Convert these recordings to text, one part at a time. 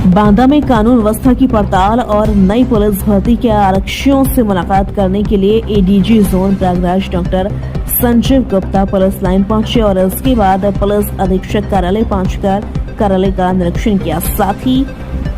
बांदा में कानून व्यवस्था की पड़ताल और नई पुलिस भर्ती के आरक्षियों से मुलाकात करने के लिए ADG zone Prayagraj doctor Sanjeev Gupta police line पहुंचे और इसके बाद पुलिस अधीक्षक कार्यालय पहुंचकर कार्यालय का निरीक्षण किया। साथ ही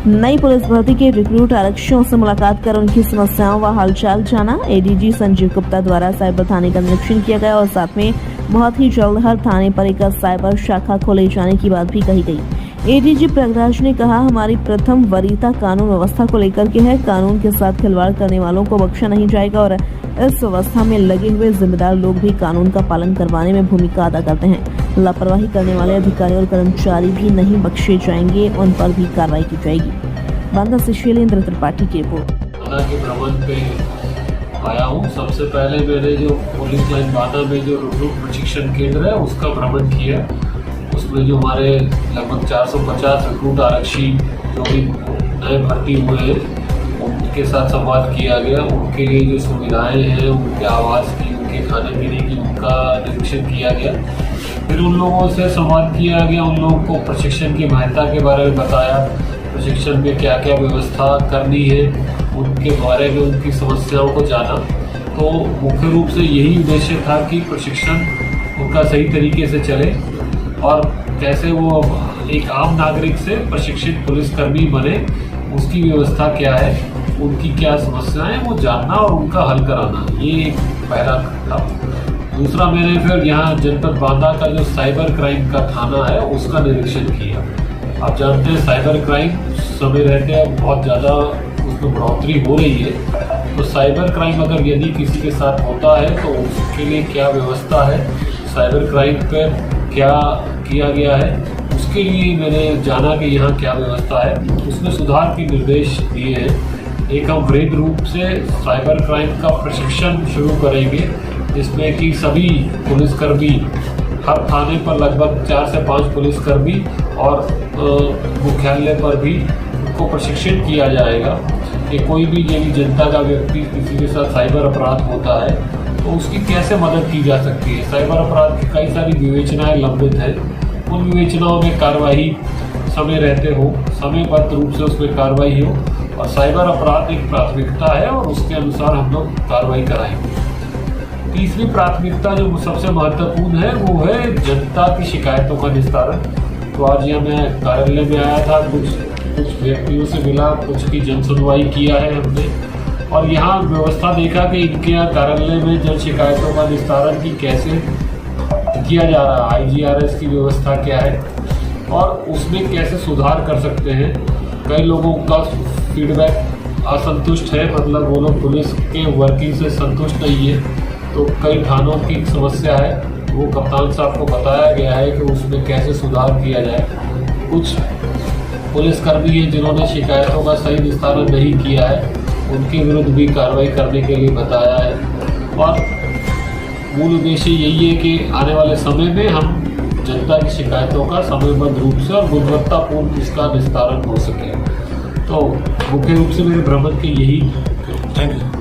नई पुलिस भर्ती के रिक्रूट आरक्षियों से मुलाकात कर उनकी समस्याओं व हालचाल जाना। एडीजी संजीव गुप्ता द्वारा साइबर थाने का निरीक्षण किया गया और साथ में बहुत ही जल्द हर थाने पर एक साइबर शाखा खोले जाने की बात भी कही गई। एडीजी प्रयागराज ने कहा, हमारी प्रथम वरीयता कानून व्यवस्था को लेकर के है। कानून के साथ खिलवाड़ करने वालों को बख्शा नहीं जाएगा और इस व्यवस्था में लगे हुए जिम्मेदार लोग भी कानून का पालन करवाने में भूमिका अदा करते हैं। लापरवाही करने वाले अधिकारी और कर्मचारी भी नहीं बख्शे जाएंगे, उन पर भी कार्रवाई की जाएगी। बांदा से शैलेंद्र त्रिपाठी की रिपोर्ट। भ्रमण पे आया हूँ। सबसे पहले मैंने जो पुलिस लाइन बांदा में जो रिक्रूट प्रशिक्षण केंद्र है उसका भ्रमण किया। उसमें जो हमारे लगभग 450 रिक्रूट आरक्षी जो भी नए भर्ती हुए हैं उनके साथ संवाद किया गया। उनके लिए जो सुविधाएं हैं, उनके आवास की, उनके खाने पीने की, उनका निरीक्षण किया गया। फिर उन लोगों से संवाद किया गया, उन लोगों को प्रशिक्षण की महत्ता के बारे में बताया, प्रशिक्षण में क्या क्या व्यवस्था करनी है, उनके बारे में उनकी समस्याओं को जाना। तो मुख्य रूप से यही उद्देश्य था कि प्रशिक्षण उनका सही तरीके से चले और कैसे वो एक आम नागरिक से प्रशिक्षित पुलिसकर्मी बने, उसकी व्यवस्था क्या है, उनकी क्या समस्याएं हैं वो जानना और उनका हल कराना, ये एक पहला था। दूसरा, मैंने फिर यहाँ जनपद बांदा का जो साइबर क्राइम का थाना है उसका निरीक्षण किया। आप जानते हैं साइबर क्राइम समय रहते बहुत ज़्यादा उसमें बढ़ोतरी हो रही है। तो साइबर क्राइम अगर यदि किसी के साथ होता है तो उसके लिए क्या व्यवस्था है, साइबर क्राइम पर क्या किया गया है, उसके लिए मैंने जाना कि यहाँ क्या व्यवस्था है। उसमें सुधार के निर्देश दिए हैं। एक हम वृहद रूप से साइबर क्राइम का प्रशिक्षण शुरू करेंगे, जिसमें कि सभी पुलिसकर्मी, हर थाने पर लगभग 4 से 5 पुलिसकर्मी और मुख्यालय पर भी उनको प्रशिक्षित किया जाएगा कि कोई भी यदि जनता का व्यक्ति किसी के साथ साइबर अपराध होता है तो उसकी कैसे मदद की जा सकती है। साइबर अपराध की कई सारी विवेचनाएं लंबित हैं, उन विवेचनाओं में कार्रवाई समय रहते हो, समयबद्ध रूप से उसमें कार्रवाई हो और साइबर अपराध एक प्राथमिकता है और उसके अनुसार हम लोग कार्रवाई कराएंगे। तीसरी प्राथमिकता जो सबसे महत्वपूर्ण है वो है जनता की शिकायतों का निस्तारण। तो आज यहाँ मैं कार्यालय में आया था, कुछ व्यक्तियों से मिला, कुछ की जन सुनवाई किया है हमने और यहाँ व्यवस्था देखा कि इनके यहाँ कार्यालय में जन शिकायतों का निस्तारण की कैसे किया जा रहा है, IGRS की व्यवस्था क्या है और उसमें कैसे सुधार कर सकते हैं। कई लोगों का फीडबैक असंतुष्ट है, मतलब वो लोग पुलिस के वर्किंग से संतुष्ट नहीं है। तो कई थानों की समस्या है, वो कप्तान साहब को बताया गया है कि उसमें कैसे सुधार किया जाए। कुछ पुलिसकर्मी हैं जिन्होंने शिकायतों का सही निस्तारण नहीं किया है, उनके विरुद्ध भी कार्रवाई करने के लिए बताया है। और मूल उद्देश्य यही है कि आने वाले समय में हम जनता की शिकायतों का समयबद्ध रूप से और गुणवत्तापूर्ण इसका निस्तारण हो सके। तो मुख्य रूप से मेरे भ्रमण के यही। Thank you.